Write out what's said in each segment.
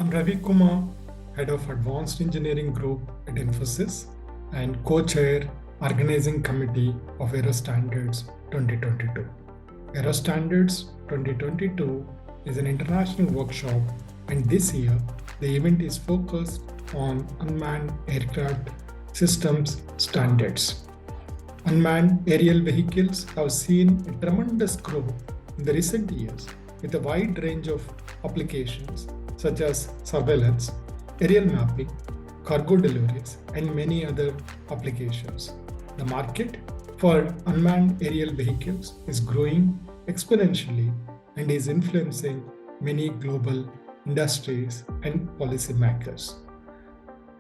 I'm Ravi Kumar, Head of Advanced Engineering Group at Infosys and Co-Chair Organizing Committee of Aerostandards 2022. Aerostandards 2022 is an international workshop, and this year the event is focused on unmanned aircraft systems standards. Unmanned aerial vehicles have seen a tremendous growth in the recent years with a wide range of applications such as surveillance, aerial mapping, cargo deliveries, and many other applications. The market for unmanned aerial vehicles is growing exponentially and is influencing many global industries and policymakers.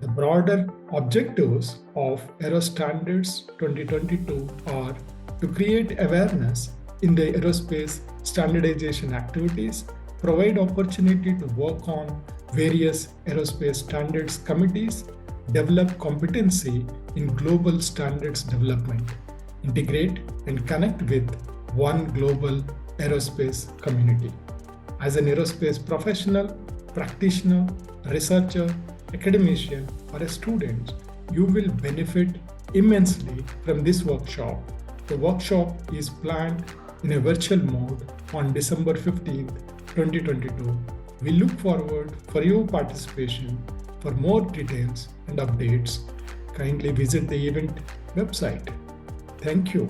The broader objectives of Aerostandards 2022 are to create awareness in the aerospace standardization activities, provide opportunity to work on various aerospace standards committees, develop competency in global standards development, integrate and connect with one global aerospace community. As an aerospace professional, practitioner, researcher, academician, or a student, you will benefit immensely from this workshop. The workshop is planned in a virtual mode on December 15th, 2022. We look forward for your participation. For more details and updates, kindly visit the event website. Thank you.